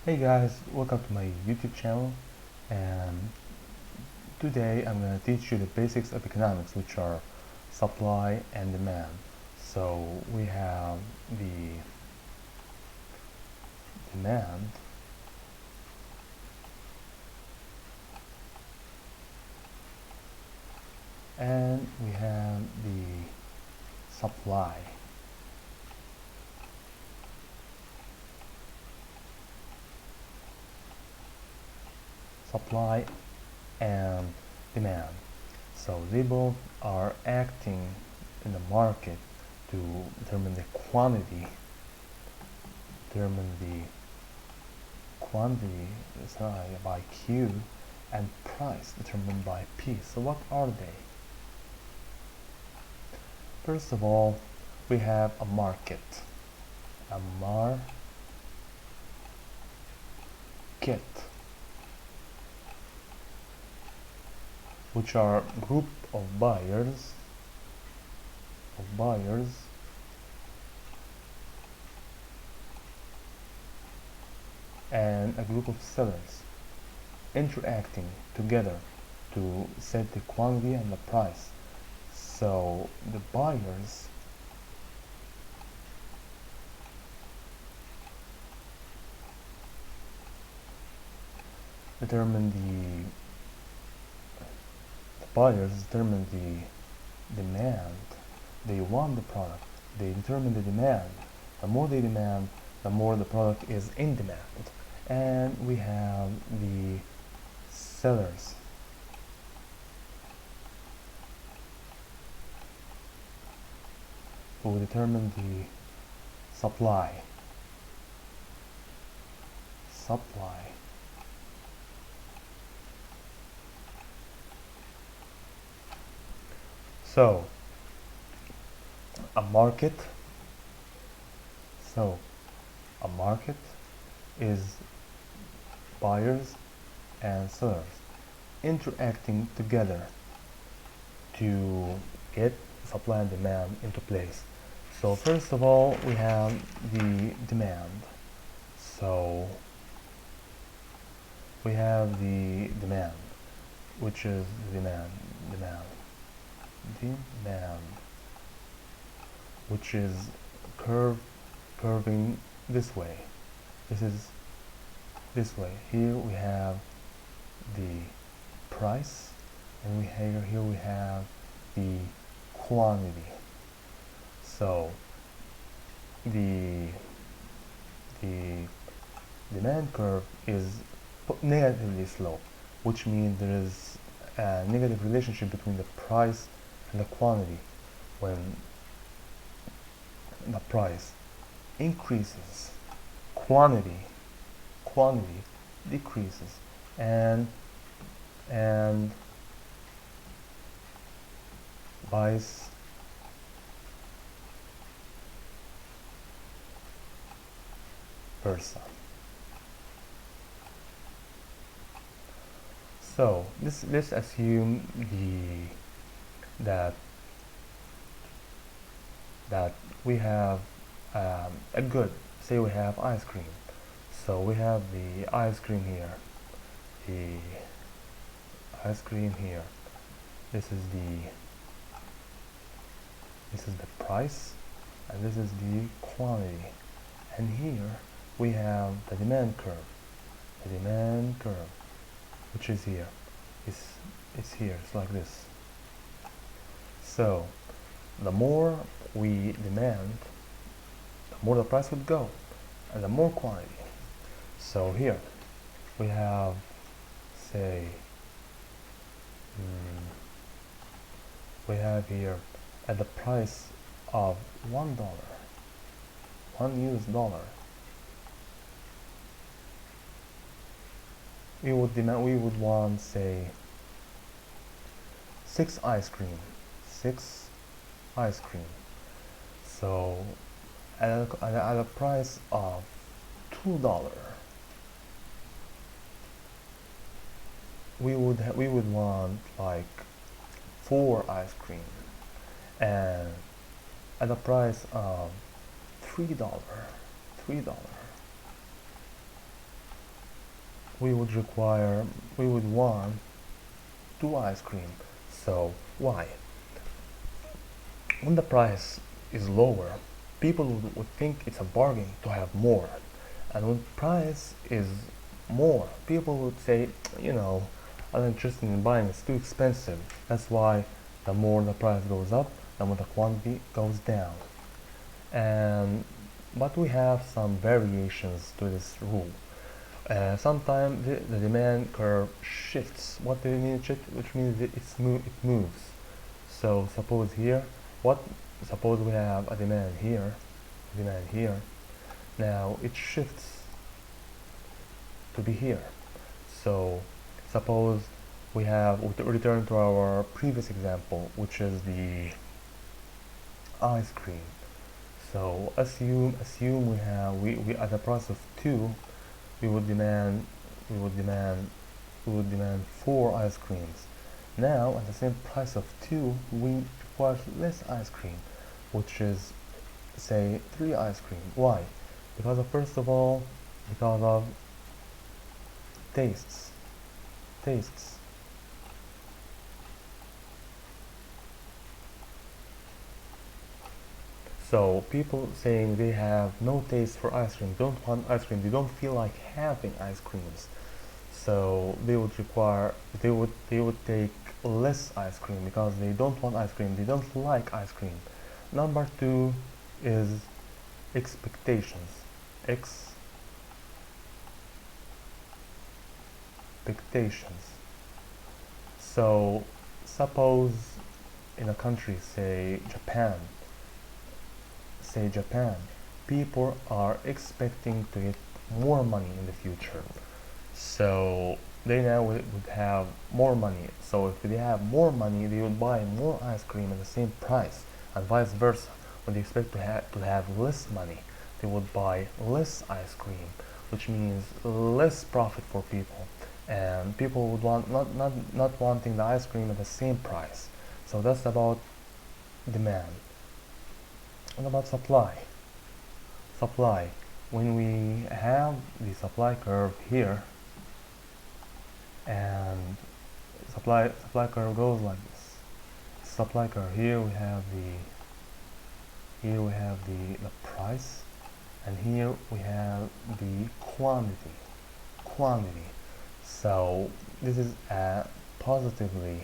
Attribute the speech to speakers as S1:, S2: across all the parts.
S1: Hey guys, welcome to my YouTube channel, and today I'm going to teach you the basics of economics, which are supply and demand. So we have the demand and we have the supply. Supply and demand. So they both are acting in the market to determine the quantity, determine the quantity by Q, and price determined by P. So what are they? First of all, we have a market. A market, which are a group of buyers and a group of sellers interacting together to set the quantity and the price. So the buyers determine the demand. They want the product. They determine the demand. The more they demand, the more the product is in demand. And we have the sellers who determine the supply. So a market so a market is buyers and sellers interacting together to get supply and demand into place. So first of all, we have the demand. So we have the demand, which is demand, which is curving this way. This is this way. Here we have the price, and here we have the quantity. So the demand curve is negatively sloped, which means there is a negative relationship between the price and the quantity. When the price increases, quantity decreases, and vice versa. So let's assume that we have a good, say we have ice cream. So we have the ice cream here, this is the price, and this is the quantity, and here we have the demand curve, which is here. It's here. It's like this. So the more we demand, the more the price would go, and the more quantity. So here we have, say, we have here at the price of $1, $1 US, we would want, say, 6 ice cream. So at a price of $2, we would want like 4 ice cream, and at a price of $3, we would require, we would want two ice cream. So why? When the price is lower, people would think it's a bargain to have more. And when price is more, people would say, you know, I'm not interested in buying, it's too expensive. That's why the more the price goes up, the more the quantity goes down. And but we have some variations to this rule. Sometimes the demand curve shifts. What do you mean shift? Which means it moves. So suppose here, what? Suppose we have a demand here. Now it shifts to be here. So suppose we return to our previous example, which is the ice cream. So assume we at the price of 2, we would demand we would demand we would demand 4 ice creams. Now at the same price of 2, we require less ice cream, which is say 3 ice cream. Why? Because of, first of all, because of tastes. So people saying they have no taste for ice cream, don't want ice cream, they don't feel like having ice creams. So they would take less ice cream because they don't want ice cream, they don't like ice cream. Number 2 is expectations. Expectations. So suppose in a country, say Japan, people are expecting to get more money in the future. So they now would have more money. So if they have more money, they would buy more ice cream at the same price, and vice versa. When they expect to have less money, they would buy less ice cream, which means less profit for people. And people would want not wanting the ice cream at the same price. So that's about demand. What about supply? Supply. When we have the supply curve here, and supply curve goes like this. Supply curve, here we have the price, and here we have the quantity. So this is a positively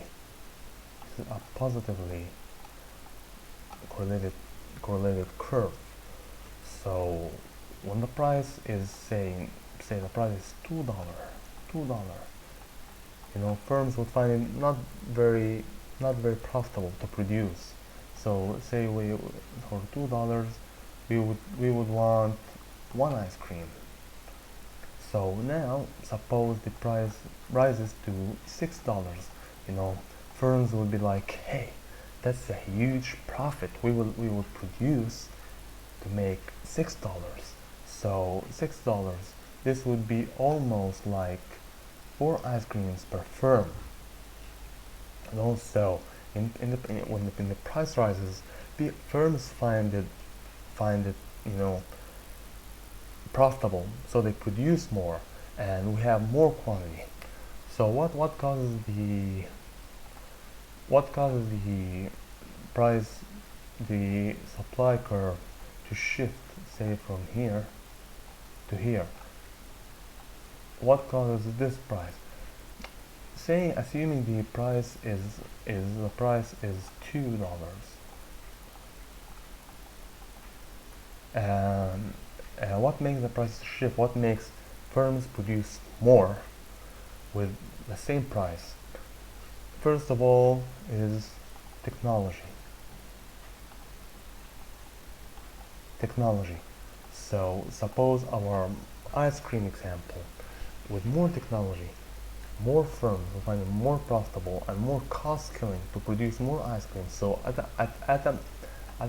S1: correlated curve. So when the price is say the price is $2, firms would find it not very profitable to produce. So say we for $2, we would want one ice cream. So now suppose the price rises to $6. Firms would be like, hey, that's a huge profit. We will produce to make $6. So $6. This would be almost like 4 ice creams per firm. And also, when the price rises, the firms find it profitable, so they produce more, and we have more quantity. So what causes the price, the supply curve to shift, say from here to here? What causes this price? Assuming the price is $2, and what makes the price shift? What makes firms produce more with the same price? First of all is technology. So suppose our ice cream example, with more technology, more firms will find it more profitable and more cost killing to produce more ice cream. So at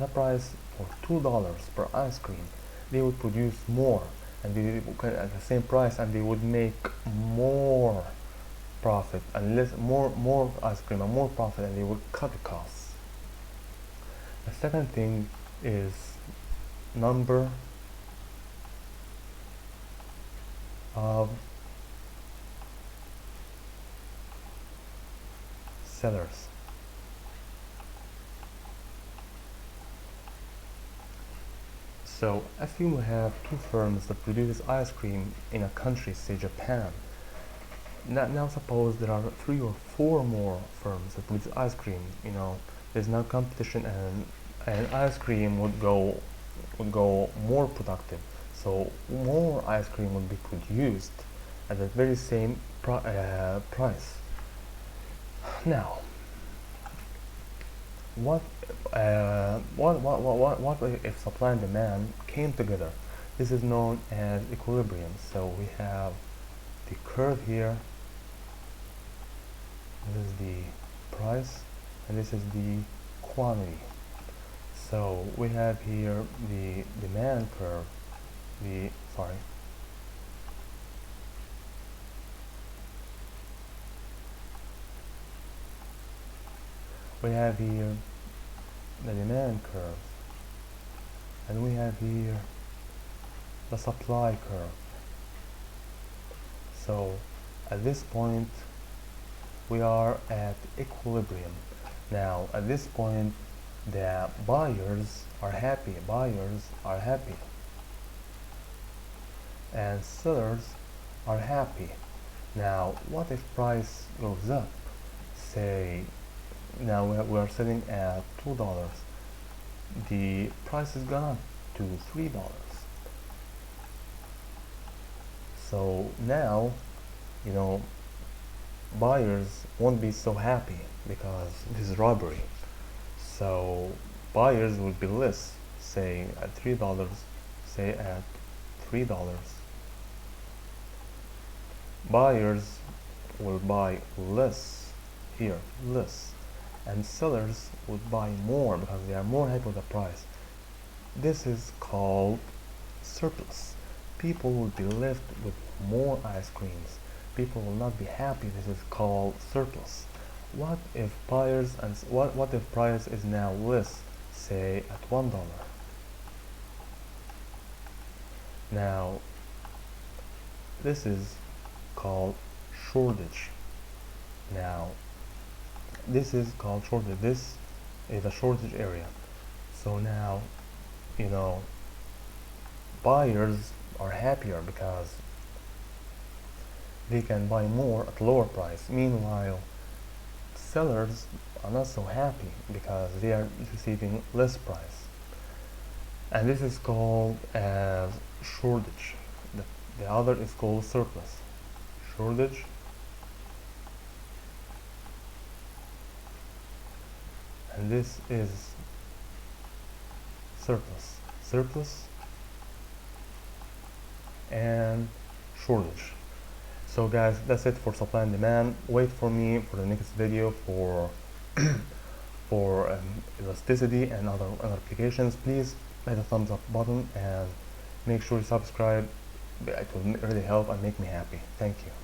S1: a price for $2 per ice cream, they would produce more, and they would at the same price, and they would make more profit and more ice cream and more profit, and they would cut the costs. The second thing is number of sellers. So if you have two firms that produce ice cream in a country, say Japan, now suppose there are 3 or 4 more firms that produce ice cream. There's no competition, and ice cream would go more productive. So more ice cream would be produced at the very same price. Now, what if supply and demand came together? This is known as equilibrium. So we have the curve here. This is the price, and this is the quantity. So we have here the demand curve. We have here the demand curve, and we have here the supply curve. So at this point we are at equilibrium. Now at this point the buyers are happy, and sellers are happy. Now what if price goes up? Say now we are selling at $2. The price is gone up to $3. So now, buyers won't be so happy because this is robbery. So buyers will be less, say at $3, say at $3. Buyers will buy less here, and sellers would buy more because they are more happy with the price. This is called surplus. People will be left with more ice creams. People will not be happy. This is called surplus. What if what if price is now less, say at $1? Now this is called shortage. Now this is called shortage. This is a shortage area. So now buyers are happier because they can buy more at lower price. Meanwhile, sellers are not so happy because they are receiving less price. And this is called as shortage. The other is called surplus. Shortage and this is surplus and shortage. So guys, that's it for supply and demand. Wait for me for the next video for elasticity and other applications. Please hit the thumbs up button and make sure you subscribe. It will really help and make me happy. Thank you.